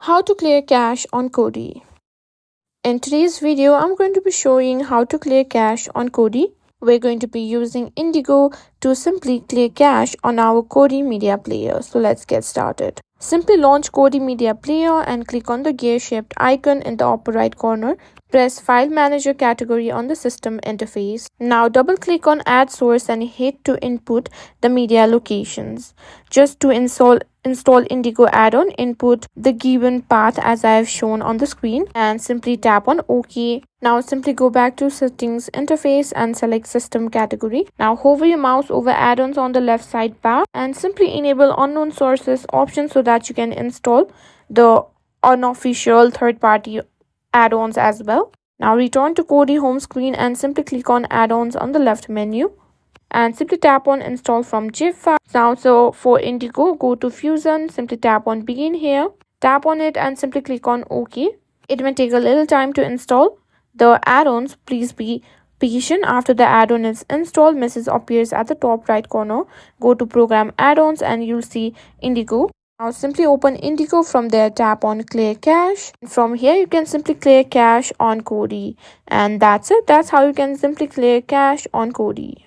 How to clear cache on Kodi. In today's video, I'm going to be showing how to clear cache on Kodi. We're going to be using Indigo to simply clear cache on our Kodi media player. So let's get started. Simply launch Kodi media player and click on the gear-shaped icon in the upper right corner. Press File Manager category on the system interface. Now double click on Add Source and hit to input the media locations. Just to install Indigo add-on, input the given path as I have shown on the screen and simply tap on OK. Now simply go back to Settings interface and select System category. Now hover your mouse over add-ons on the left side bar and simply enable Unknown Sources option so that you can install the unofficial third-party add-ons as well. Now return to Kodi home screen and simply click on add-ons on the left menu and simply tap on install from zip file. Now so for Indigo, go to Fusion, simply tap on begin here, tap on it and simply click on OK. It may take a little time to install the add-ons. Please be patient. After the add-on is installed, message appears at the top right corner. Go to program add-ons and you'll see Indigo. Now simply open Indigo. From there tap on clear cache. From here you can simply clear cache on Kodi, and that's it. That's how you can simply clear cache on Kodi.